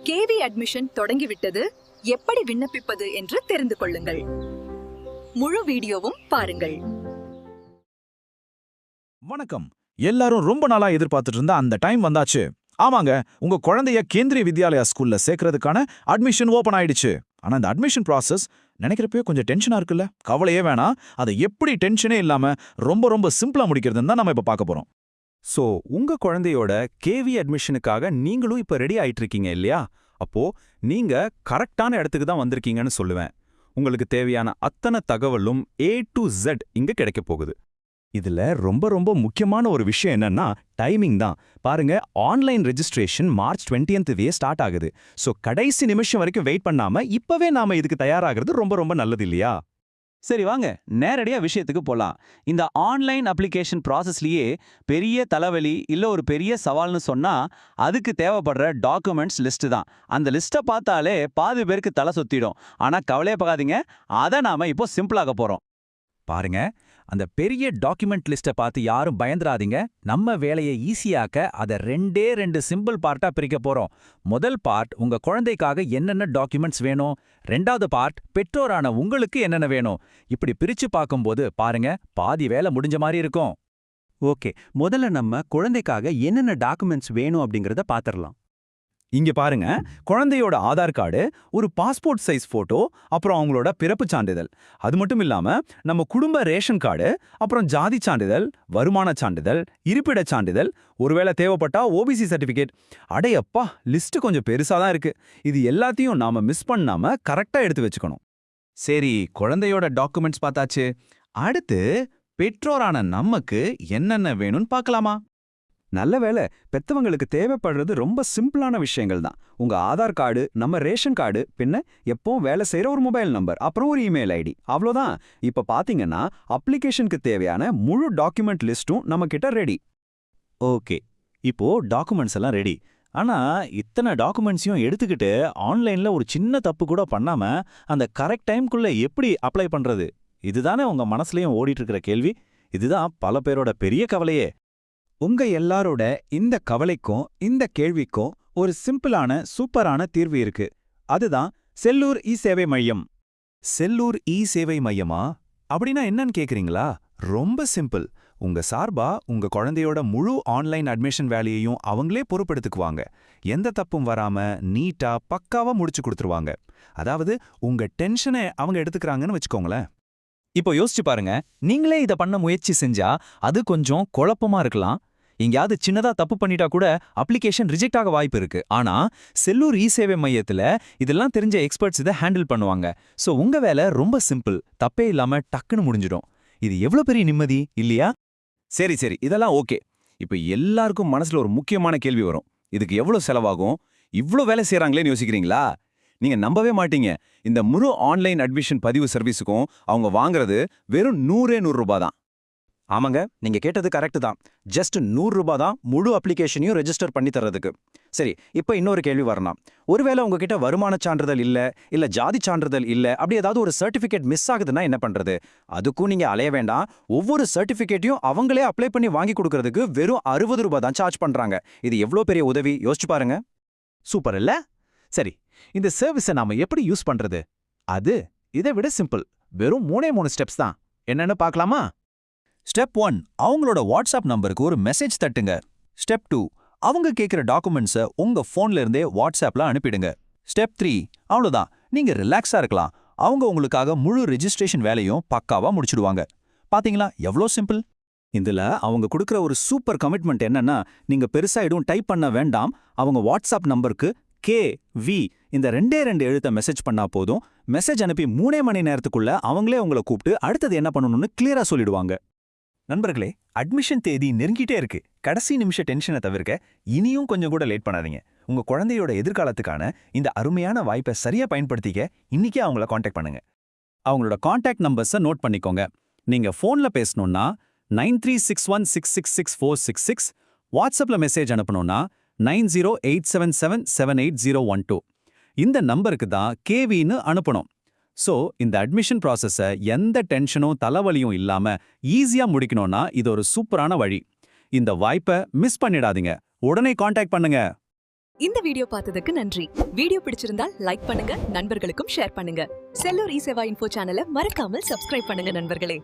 KV admission தொடங்கிவிட்டது. எப்படி விண்ணப்பிப்பது என்று தெரிந்து கொள்ளுங்கள். முழு வீடியோவும் பாருங்கள். வணக்கம். எல்லாரும் ரொம்ப நாளா எதிர்பார்த்துட்டு இருந்த அந்த டைம் வந்தாச்சு. ஆமாங்க, உங்க குழந்தைய கேந்திரிய வித்யாலயா ஸ்கூல்ல சேர்க்கறதுக்கான அட்மிஷன் ஓபன் ஆயிடுச்சு. ஆனா இந்த அட்மிஷன் ப்ராசஸ் நினைக்கிறப்பவே கொஞ்சம் டென்ஷனா இருக்குல்ல? கவலையே வேணாம். அதை எப்படி டென்ஷனே இல்லாம ரொம்ப ரொம்ப சிம்பிளா முடிக்கிறதுன்னு தான் நம்ம இப்ப பார்க்க போறோம். சோ உங்க குழந்தையோட கேவி அட்மிஷனுக்காக நீங்களும் இப்ப ரெடி ஆயிட்டு இருக்கீங்க இல்லையா? அப்போ நீங்க கரெக்டான இடத்துக்கு தான் வந்திருக்கீங்கன்னு சொல்லுவேன். உங்களுக்கு தேவையான அத்தனை தகவலும் A to Z இங்க கிடைக்க போகுது. இதுல ரொம்ப ரொம்ப முக்கியமான ஒரு விஷயம் என்னன்னா டைமிங் தான். பாருங்க, online registration March 20th start ஆகுது. சோ கடைசி நிமிஷம் வரைக்கும் வெயிட் பண்ணாம இப்பவே நாம இதுக்கு தயாராகிறது ரொம்ப ரொம்ப நல்லது இல்லையா? சரி வாங்க, நேரடியா விஷயத்துக்கு போலாம். இந்த ஆன்லைன் அப்ளிகேஷன் ப்ராசஸ்லயே பெரிய தலைவலி இல்ல ஒரு பெரிய சவால்னு சொன்னா அதுக்கு தேவைப்படுற டாக்குமெண்ட்ஸ் லிஸ்ட் தான். அந்த லிஸ்ட்டை பார்த்தாலே பாதி பேருக்கு தலை சுத்திடும். ஆனா கவலையே பார்க்காதீங்க, அதை நாம இப்போ சிம்பிளாக போறோம். பாருங்க, அந்த பெரிய டாக்குமெண்ட் லிஸ்ட்டை பார்த்து யாரும் பயந்துராதீங்க. நம்ம வேலையை ஈஸியாக்க அதை ரெண்டு சிம்பிள் பார்ட்டா பிரிக்க போறோம். முதல் பார்ட் உங்க குழந்தைக்காக என்னென்ன டாக்குமெண்ட்ஸ் வேணும், ரெண்டாவது பார்ட் பெற்றோரான உங்களுக்கு என்னென்ன வேணும். இப்படி பிரிச்சு பார்க்கும்போது பாருங்க, பாதி வேலை முடிஞ்ச மாதிரி இருக்கும். ஓகே, முதல்ல நம்ம குழந்தைக்காக என்னென்ன டாக்குமெண்ட்ஸ் வேணும் அப்படிங்கறத பாத்திரலாம். இங்க பாருங்க, குழந்தையோட ஆதார் கார்டு, ஒரு பாஸ்போர்ட் சைஸ் போட்டோ, அப்புறம் அவங்களோட பிறப்பு சான்றிதழ். அது மட்டும் இல்லாம நம்ம குடும்ப ரேஷன் கார்டு, அப்புறம் ஜாதி சான்றிதழ், வருமான சான்றிதழ், இருப்பிட சான்றிதழ், ஒருவேளை தேவைப்பட்டா ஓபிசி சர்டிபிகேட். அடையப்பா, லிஸ்ட் கொஞ்சம் பெருசா தான் இருக்கு. இது எல்லாத்தையும் நாம மிஸ் பண்ணாம கரெக்டா எடுத்து வச்சுக்கணும். சரி, குழந்தையோட டாக்குமெண்ட்ஸ் பார்த்தாச்சு. அடுத்து பெற்றோரான நமக்கு என்னென்ன வேணும்னு பார்க்கலாமா? நல்ல வேலை, பெத்தவங்களுக்கு தேவைப்படுறது ரொம்ப சிம்பிளான விஷயங்கள் தான். உங்க ஆதார் கார்டு, நம்ம ரேஷன் கார்டு, பின்ன எப்பவும் வேலை செய்யற ஒரு மொபைல் நம்பர், அப்புறம் ஒரு இமெயில் ஐடி. அவ்வளோதான். இப்ப பாத்தீங்கன்னா அப்ளிகேஷனுக்கு தேவையான முழு டாக்குமெண்ட் லிஸ்டும் நம்ம கிட்ட ரெடி. ஓகே, இப்போ டாக்குமெண்ட்ஸ் எல்லாம் ரெடி. ஆனா இத்தனை டாக்குமெண்ட்ஸையும் எடுத்துக்கிட்டு ஆன்லைன்ல ஒரு சின்ன தப்பு கூட பண்ணாம அந்த கரெக்ட் டைம்குள்ள எப்படி அப்ளை பண்றது? இதுதானே உங்க மனசுலயும் ஓடிட்டு இருக்கிற கேள்வி. இதுதான் பல பேரோட பெரிய கவலையே. உங்க எல்லாரோட இந்த கவலைக்கும் இந்த கேள்விக்கும் ஒரு சிம்பிளான சூப்பரான தீர்வு இருக்கு. அதுதான் செல்லூர் இ சேவை மையம். செல்லூர் இ சேவை மையமா? அப்படின்னா என்னன்னு கேக்குறீங்களா? ரொம்ப சிம்பிள். உங்க சார்பா உங்க குழந்தையோட முழு ஆன்லைன் அட்மிஷன் வேலையையும் அவங்களே பொறுப்பெடுத்துக்குவாங்க. எந்த தப்பும் வராம நீட்டா பக்காவா முடிச்சு கொடுத்துருவாங்க. அதாவது உங்க டென்ஷனை அவங்க எடுத்துக்கிறாங்கன்னு வச்சுக்கோங்களேன். இப்போ யோசிச்சு பாருங்க, நீங்களே இதை பண்ண முயற்சி செஞ்சா அது கொஞ்சம் குழப்பமா இருக்கலாம். எங்கேயாவது சின்னதா தப்பு பண்ணிட்டா கூட அப்ளிகேஷன் ரிஜெக்ட் ஆக வாய்ப்பு இருக்கு. ஆனா செல்லூர் இ சேவை மையத்துல இதெல்லாம் தெரிஞ்ச எக்ஸ்பர்ட்ஸ் இதை ஹேண்டில் பண்ணுவாங்க. சோ உங்க வேலை ரொம்ப சிம்பிள், தப்பே இல்லாம டக்குன்னு முடிஞ்சிடும். இது எவ்வளவு பெரிய நிம்மதி இல்லையா? சரி, இதெல்லாம் ஓகே. இப்போ எல்லாருக்கும் மனசுல ஒரு முக்கியமான கேள்வி வரும். இதுக்கு எவ்வளவு செலவாகும்? இவ்ளோ வேலை செய்யறாங்களேன்னு யோசிக்கிறீங்களா? நீங்க நம்பவே மாட்டீங்க. இந்த முழு ஆன்லைன் அட்மிஷன் பதிவு சர்வீஸுக்கும் அவங்க வாங்குறது வெறும் 100 ரூபாய் தான். ஆமாங்க, நீங்க கேட்டது கரெக்ட் தான். ஜஸ்ட் 100 ரூபாய் தான் முழு அப்ளிகேஷனையும் ரெஜிஸ்டர் பண்ணி தர்றதுக்கு. சரி, இப்போ இன்னொரு கேள்வி வரலாம். ஒருவேளை உங்ககிட்ட வருமான சான்றிதழ் இல்ல ஜாதி சான்றிதழ் இல்ல, அப்படி ஏதாவது ஒரு சர்டிபிகேட் மிஸ் ஆகுதுன்னா என்ன பண்றது? அதுக்கும் நீங்க அலைய வேண்டாம். ஒவ்வொரு சர்டிபிகேட்டையும் அவங்களே அப்ளை பண்ணி வாங்கி கொடுக்கறதுக்கு வெறும் 60 ரூபாய் தான் சார்ஜ் பண்றாங்க. இது எவ்வளவு பெரிய உதவி யோசிச்சு பாருங்க. சூப்பர் இல்ல? சரி, இந்த சர்வீஸை நாம எப்படி யூஸ் பண்றது? அது இதை விட சிம்பிள். வெறும் 3 ஸ்டெப்ஸ் தான். என்னன்னு பார்க்கலாமா? ஸ்டெப் 1, அவங்களோட வாட்ஸ்அப் நம்பருக்கு ஒரு மெசேஜ் தட்டுங்க. ஸ்டெப் 2, அவங்க கேட்குற டாக்குமெண்ட்ஸை உங்க ஃபோன்ல இருந்தே வாட்ஸ்அப்ல அனுப்பிடுங்க. ஸ்டெப் 3, அவ்வளோதான், நீங்க ரிலாக்ஸா இருக்கலாம். அவங்க உங்களுக்காக முழு ரெஜிஸ்ட்ரேஷன் வேலையும் பக்காவா முடிச்சிடுவாங்க. பாத்தீங்களா எவ்வளோ சிம்பிள்? இதுல அவங்க கொடுக்குற ஒரு சூப்பர் கமிட்மெண்ட் என்னன்னா, நீங்க பெருசா எதுவும் டைப் பண்ண வேண்டாம். அவங்க வாட்ஸ்அப் நம்பருக்கு KV இந்த 2 எழுத்த மெசேஜ் பண்ணா போதும். மெசேஜ் அனுப்பி 3 மணி நேரத்துக்குள்ள அவங்களே உங்களை கூப்பிட்டு அடுத்தது என்ன பண்ணணும்னு கிளியரா சொல்லிடுவாங்க. நண்பர்களே, அட்மிஷன் தேதி நெருங்கிட்டே இருக்கு. கடைசி நிமிஷ டென்ஷனை தவிர்க்க இனியும் கொஞ்சம் கூட லேட் பண்ணாதீங்க. உங்க குழந்தையோட எதிர்காலத்துக்கான இந்த அருமையான வாய்ப்பை சரியா பயன்படுத்திக்க இன்னைக்கே அவங்கள காண்டாக்ட் பண்ணுங்க. அவங்களோட காண்டாக்ட் நம்பர்ஸை நோட் பண்ணிக்கோங்க. நீங்க ஃபோன்ல பேசணும்னா 9361666466, வாட்ஸ்அப்ல மெசேஜ் அனுப்பணும்னா 9087777812. இந்த நம்பருக்கு தான் கேவின்னு அனுப்பணும். சோ இந்த அட்மிஷன் ப்ராசஸை எந்த டென்ஷனும் தலைவலியும் இல்லாம ஈஸியா முடிக்கணும்னா இது ஒரு சூப்பரான வழி. இந்த வாய்ப்பை மிஸ் பண்ணிடாதீங்க. உடனே காண்டாக்ட் பண்ணுங்க. இந்த வீடியோ பார்த்ததுக்கு நன்றி. வீடியோ பிடிச்சிருந்தால் லைக் பண்ணுங்க, நண்பர்களுக்கும் ஷேர் பண்ணுங்க. செல்லூர் இ சேவா இன்ஃபோ சேனலை மறக்காமல் சப்ஸ்கிரைப் பண்ணுங்க நண்பர்களே.